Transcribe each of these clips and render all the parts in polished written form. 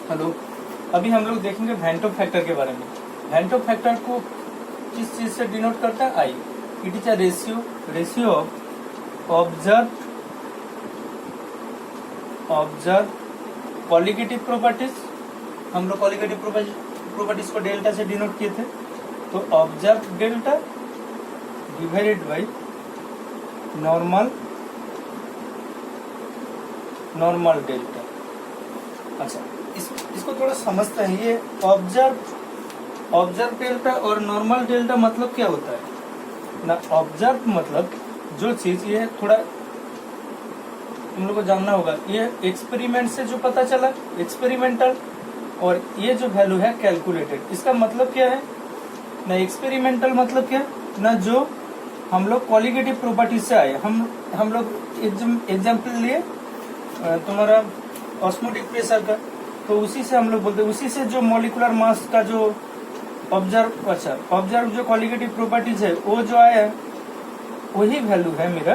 Hello, अभी हम लोग देखेंगे वेंटो फैक्टर के बारे में। वेंटो फैक्टर को किस चीज से डिनोट करता है? I. It is a ratio of observe colligative properties. हम लोग कॉलिगेटिव प्रॉपर्टीज को डेल्टा से डिनोट किए थे, तो observe delta divided by normal delta. अच्छा, इसको थोड़ा समझते हैं। ये ऑब्जर्व डेल्टा और नॉर्मल डेल्टा मतलब क्या होता है ना? ऑब्जर्व मतलब जो चीज, ये थोड़ा तुम लोग को जानना होगा। ये एक्सपेरिमेंट से जो पता चला, एक्सपेरिमेंटल, और ये जो वैल्यू है कैलकुलेटेड। इसका मतलब क्या है ना? एक्सपेरिमेंटल मतलब क्या ना? जो हम लोग कॉलिगेटिव प्रॉपर्टी से आए। हम लोग एग्जाम्पल लिए तुम्हारा ऑस्मोटिक प्रेशर का, तो उसी से हम लोग बोलते हैं, उसी से जो मॉलिकुलर मास का जो ऑब्जर्व जो कॉलिगेटिव प्रॉपर्टीज है वो जो आया है, वही वैल्यू है मेरा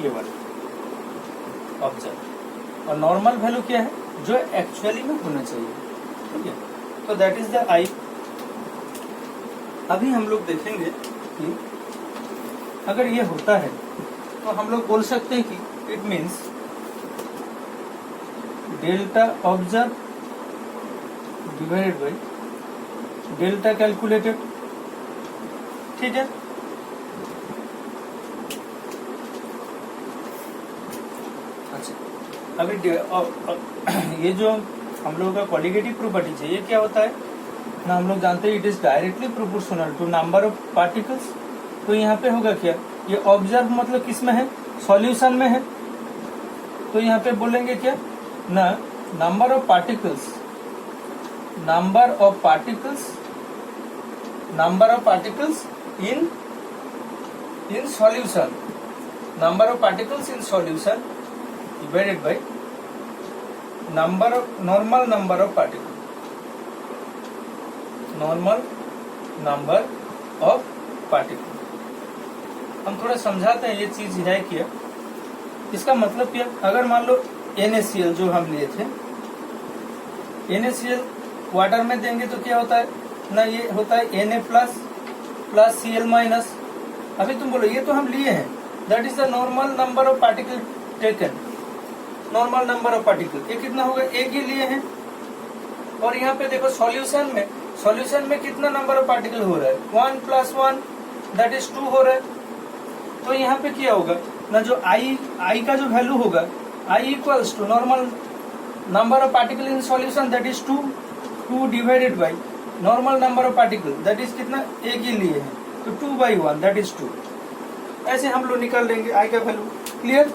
ये वाला ऑब्जर्व। और नॉर्मल वैल्यू क्या है? जो एक्चुअली में होना चाहिए। ठीक है, तो दैट इज द आई। अभी हम लोग देखेंगे कि अगर ये होता है तो हम लोग बोल सकते हैं कि it means delta observe divided by delta calculated. ठीक है, अच्छा, अभी ये जो हम लोगों का कॉलिगेटिव प्रॉपर्टी है, ये क्या होता है ना? हम लोग जानते हैं it is directly proportional to number of particles. तो यहाँ पे होगा क्या? ये ऑब्जर्व मतलब किस में है? सॉल्यूशन में है। तो यहाँ पे बोलेंगे क्या ना? Number of particles in solution, number of particles in solution divided by normal number of particle. हम थोड़ा समझाते हैं ये चीज है क्या। इसका मतलब क्या? अगर मान लो NaCl जो हम लिए थे, NaCl वाटर में देंगे तो क्या होता है ना? ये होता है Na प्लस Cl माइनस। अभी तुम बोलो ये तो हम लिए हैं, that is the normal number of particle taken. Normal number of particle ये कितना होगा? एक ही लिए हैं। और यहाँ पे देखो सॉल्यूशन में कितना नंबर ऑफ पार्टिकल हो रहा है? 1 + 1 दैट इज 2 हो रहा है। तो यहाँ पे क्या होगा ना? जो आई का जो वैल्यू होगा, i equals to normal number of particle in solution that is 2 divided by normal number of particle that is कितना? एक ही लिए हैं, तो 2/1 दैट इज 2। ऐसे हम लोग निकाल लेंगे आई का वैल्यू। क्लियर?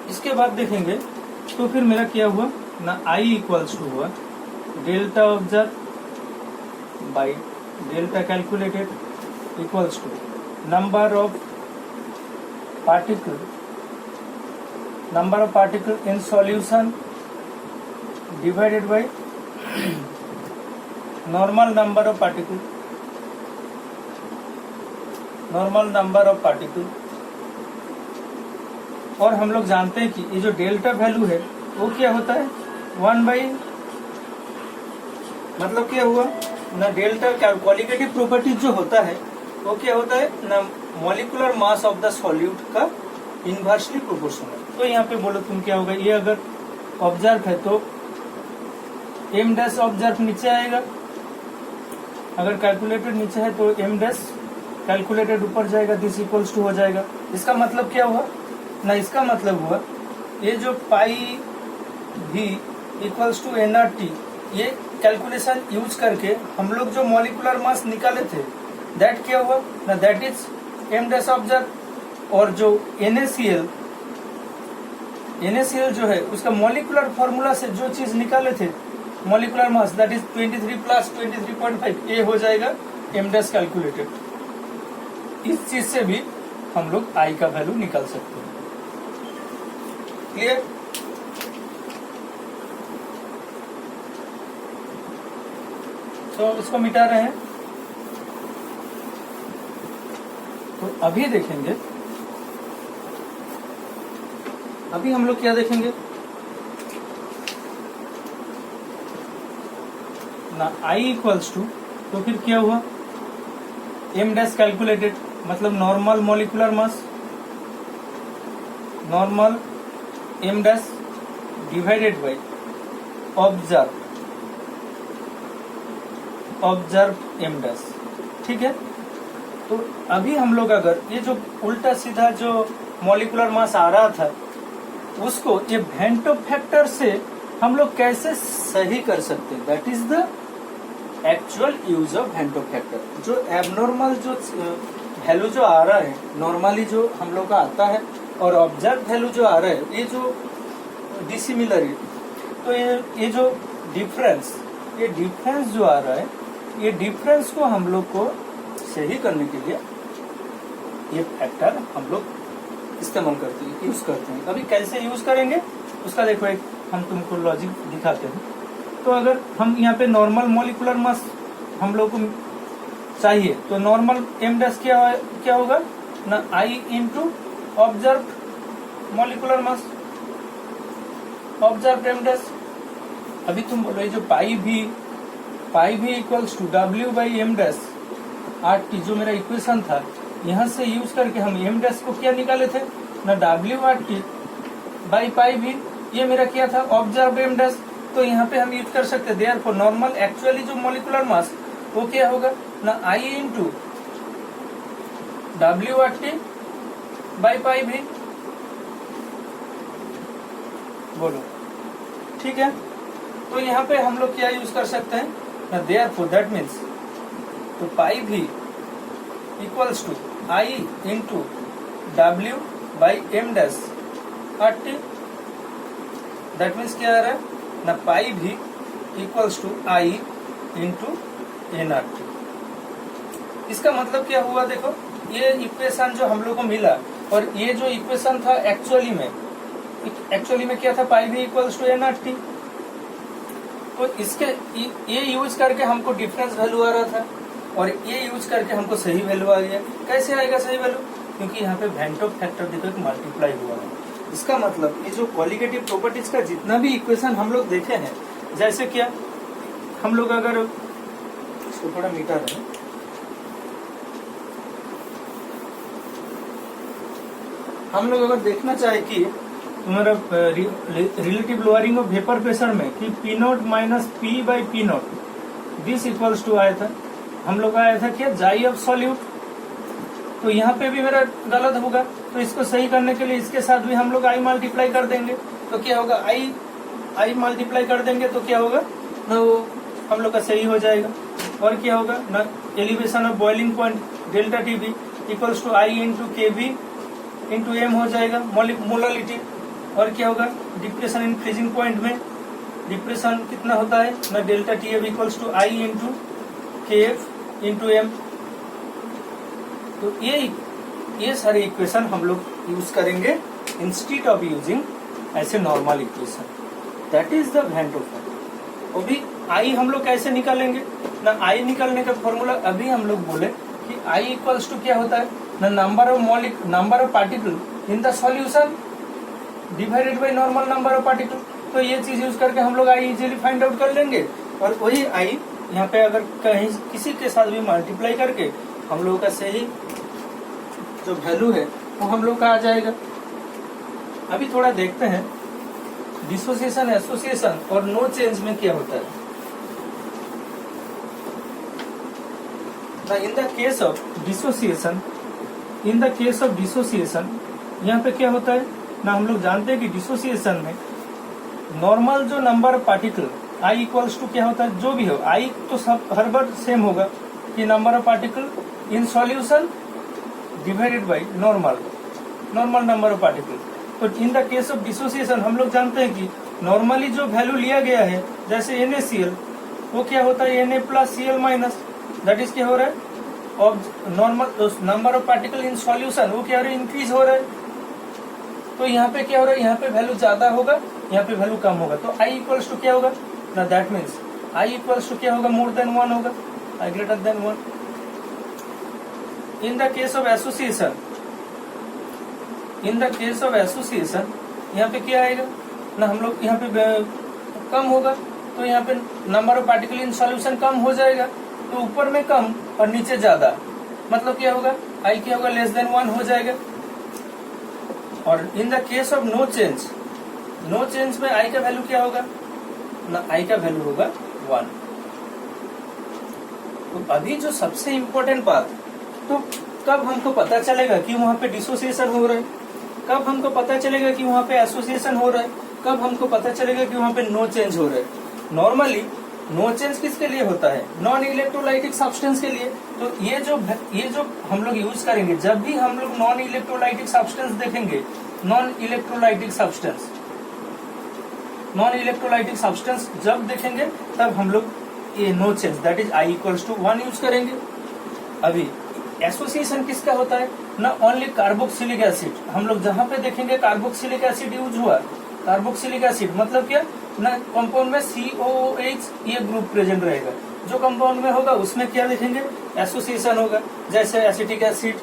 इसके बाद देखेंगे तो फिर मेरा क्या हुआ ना? आई इक्वल्स टू हुआ delta observe by delta calculated equals to number of particle in solution divided by normal number of particle. और हम लोग जानते हैं कि ये जो डेल्टा वैल्यू है वो क्या होता है? 1/, मतलब क्या हुआ ना? डेल्टा कॉलिगेटिव प्रॉपर्टीज जो होता है वो क्या होता है ना? Molecular mass of the solute का इनवर्सली प्रोपोर्शनल। तो यहाँ पे बोलो तुम क्या होगा? ये अगर ऑब्जर्व है तो m' ऑब्जर्व नीचे आएगा, अगर कैलकुलेटेड नीचे है तो m' कैलकुलेटेड ऊपर जाएगा, दिस इक्वल्स टू हो जाएगा। इसका मतलब क्या हुआ ना? इसका मतलब हुआ ये जो पाई भी इक्वल्स टू nRT, ये कैलकुलेशन यूज करके हम लोग जो मॉलिकुलर मास निकाले थे दैट क्या हुआ ना? That is m' observe. और जो NaCl जो है उसका मॉलिकुलर फॉर्मूला से जो चीज निकाले थे मॉलिकुलर मास दैट इज 23 + 23.5, ये हो जाएगा m' कैलकुलेटेड। इस चीज से भी हम लोग आई का वैल्यू निकाल सकते हैं। क्लियर? तो इसको मिटा रहे हैं। तो अभी देखेंगे, अभी हम लोग क्या देखेंगे ना, I इक्वल्स टू, तो फिर क्या हुआ, m डैश कैलकुलेटेड, मतलब normal molecular mass, normal m dash divided by observe m dash. ठीक है, तो अभी हम लोग अगर ये जो उल्टा सीधा जो मॉलिक्यूलर मास आ रहा था उसको ये वेंटो फैक्टर से हम लोग कैसे सही कर सकते हैं, that is the actual use of Vento factor. जो एबनॉर्मल जो वैल्यू जो आ रहा है, नॉर्मली जो हम लोग का आता है, और ऑब्जर्व वैल्यू जो आ रहा है, ये जो डिसिमिलर है, तो ये जो डिफरेंस, ये डिफरेंस जो आ रहा है, ये डिफरेंस को हम लोग को सही करने के लिए ये फैक्टर हम लोग इस्तेमाल करते हैं, यूज करते हैं। अभी कैसे यूज करेंगे उसका देखो, एक हम तुमको लॉजिक दिखाते हैं। तो अगर हम यहाँ पे नॉर्मल मॉलिक्यूलर मास हम लोग को चाहिए, तो नॉर्मल m डैश क्या होगा ना, I into observe molecular mass, observe m dash. अभी तुम बोलो ये जो पाई भी equals to W by M dash RT, जो मेरा इक्वेशन था, यहाँ से यूज करके हम m डैश को क्या निकाले थे ना, WRT बाई पाई भी, ये मेरा क्या था, ऑब्जर्व m डैश। तो यहाँ पे हम यूज कर सकते हैं देयरफॉर नॉर्मल एक्चुअली जो मॉलिक्यूलर मास वो क्या होगा ना, I into WRT by pi भी। बोलो ठीक है, तो यहाँ पे हम लोग क्या यूज कर सकते हैं ना, देयरफॉर दैट मीन्स, तो पाई भी equals to I into W by M dash RT। That means क्या आ रहा है ना, पाई भी equals to I into NRT। इसका मतलब क्या हुआ, देखो ये इक्वेशन जो हम लोग को मिला, और ये जो इक्वेशन था एक्चुअली में क्या था, पाई भी इक्वल्स टू NRT। तो इसके ये यूज करके हमको डिफरेंस वैल्यू आ रहा था, और ये यूज करके हमको सही वैल्यू आ गया। कैसे आएगा सही वैल्यू, क्योंकि यहाँ पे वेंटो फैक्टर देखो एक मल्टीप्लाई हुआ है। इसका मतलब ये जो क्वालिटेटिव प्रॉपर्टीज का जितना भी इक्वेशन हम लोग देखे हैं, जैसे क्या हम लोग अगर इसको थोड़ा मीठा रहे, हम लोग अगर देखना चाहे कि तुम्हारा relative lowering of vapour pressure में कि P naught minus P by P naught this equals to आया था, हम लोग आया था क्या, जाई ऑफ सॉल्यूट। तो यहाँ पे भी मेरा गलत होगा, तो इसको सही करने के लिए इसके साथ भी हम लोग I मल्टीप्लाई कर देंगे, तो क्या होगा, I मल्टीप्लाई कर देंगे तो क्या होगा ना, वो हम लोग का सही हो जाएगा। और क्या होगा ना, elevation of boiling point delta TB equals to I into KB into M हो जाएगा मोलालिटी। और क्या होगा, डिप्रेशन इन फ्रीजिंग पॉइंट में डिप्रेशन कितना होता है ना, delta TF equals to I into KF into M। तो ये सारे इक्वेशन हम लोग यूज करेंगे इंस्टीड ऑफ यूजिंग ऐसे normal equation, that is the van't Hoff factor. अभी I हम लोग कैसे निकालेंगे ना, I निकालने का फॉर्मूला अभी हम लोग बोले कि I इक्वल्स टू क्या होता है ना, number of particle in the solution divided by normal number of particle. तो ये चीज यूज करके हम लोग I इजीली फाइंड आउट कर लेंगे, और वही I यहाँ पे अगर कहीं किसी के साथ भी मल्टीप्लाई करके हम लोगों का सही जो वैल्यू है वो हम लोग का आ जाएगा। अभी थोड़ा देखते हैं डिसोसिएशन, एसोसिएशन और नो चेंज में क्या होता है। इन द केस ऑफ डिसोसिएशन यहाँ पे क्या होता है ना, हम लोग जानते हैं कि डिसोसिएशन में नॉर्मल जो number of particle I equals to क्या होता है, जो भी हो I तो सब हर बार सेम होगा कि number of particle in solution divided by normal number of particle. तो in the case of dissociation हम लोग जानते हैं कि नॉर्मली जो वैल्यू लिया गया है, जैसे NaCl, वो क्या होता है Na plus Cl minus, that is क्या हो रहा है, normal number of particle in solution वो क्या हो रहा है, इंक्रीज हो रहा है। तो यहाँ पे क्या हो रहा है, यहाँ पे वैल्यू ज्यादा होगा, यहाँ पे वैल्यू कम होगा, तो I इक्वल्स टू क्या होगा ना, that means i equals to क्या होगा, मोर देन 1 होगा, i greater than 1। In the case of association, in the case of association यहाँ पे क्या आएगा ना, हम लोग यहाँ पे कम होगा तो यहाँ पे number of particle in solution कम हो जाएगा, तो ऊपर में कम और नीचे ज्यादा, मतलब क्या होगा, आई क्या होगा, लेस देन 1 हो जाएगा। और in the case of no change, no change में आई का वैल्यू क्या होगा ना, आई का वैल्यू होगा 1। तो अभी जो सबसे इम्पोर्टेंट बात, तो कब हमको पता चलेगा कि वहां पे डिसोसिएशन हो रहा है, कब हमको पता चलेगा कि वहां पे एसोसिएशन हो रहा है, कब हमको पता चलेगा कि वहां पे नो चेंज हो रहा है। नॉर्मली नो चेंज किसके लिए होता है, नॉन इलेक्ट्रोलाइटिक सब्सटेंस के लिए। तो ये जो हम लोग यूज करेंगे, जब भी हम लोग नॉन इलेक्ट्रोलाइटिक सब्सटेंस देखेंगे, non electrolytic substance, non electrolytic substance जब देखेंगे तब हम लोग ये no change that is I equals to 1 use करेंगे। अभी एसोसिएशन किसका होता है ना, ओनली कार्बोक्सिलिक एसिड, हम लोग जहां पे देखेंगे कार्बोक्सिलिक एसिड यूज हुआ, कार्बोक्सिलिक एसिड मतलब क्या ना, कंपाउंड में COOH ये ग्रुप प्रेजेंट रहेगा, जो कंपाउंड में होगा उसमें क्या देखेंगे, एसोसिएशन होगा। जैसे एसिटिक एसिड,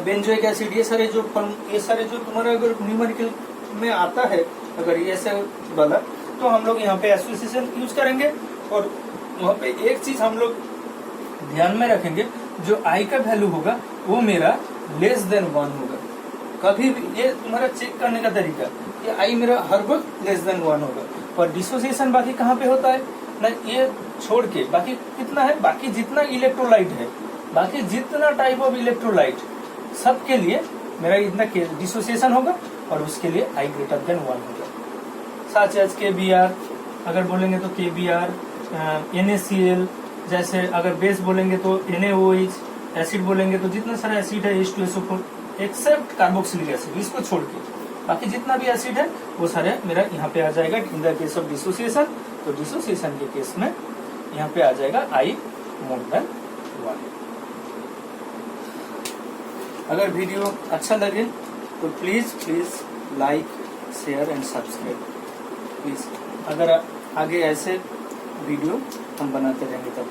बेंजोइक एसिड, ये सारे जो तुम्हारा अगर न्यूमेरिकल में आता है, अगर ये ऐसे वाला, तो हम लोग यहाँ पे एसोसिएशन यूज करेंगे। और वहाँ पे एक चीज हम लोग ध्यान में रखेंगे, जो आई का वैल्यू होगा वो मेरा लेस देन 1 होगा। कभी भी ये तुम्हारा चेक करने का तरीका, ये आई मेरा हर वक्त लेस देन 1 होगा। और डिसोसिएशन बाकी कहाँ पे होता है ना, ये छोड़ के बाकी कितना है, बाकी जितना इलेक्ट्रोलाइट है, बाकी जितना टाइप ऑफ इलेक्ट्रोलाइट, सबके लिए मेरा इतना डिसोसिएशन होगा, और उसके लिए आई ग्रेटर देन 1 होगा। सच एज KBr, अगर बोलेंगे तो KBr, NaCl, जैसे अगर बेस बोलेंगे तो NaOH, एसिड बोलेंगे तो जितना सारा एसिड है H2SO4 एक्सेप्ट कार्बोक्सिलिक एसिड, इसको छोड़ के बाकी जितना भी एसिड है वो सारे मेरा यहाँ पे आ जाएगा इन द केस ऑफ डिसोसिएशन। तो डिसोसिएशन के केस में यहाँ पे आ जाएगा आई मोर देन 1। अगर वीडियो अच्छा लगे तो please like, share and subscribe please. अगर आगे ऐसे वीडियो हम बनाते रहेंगे तब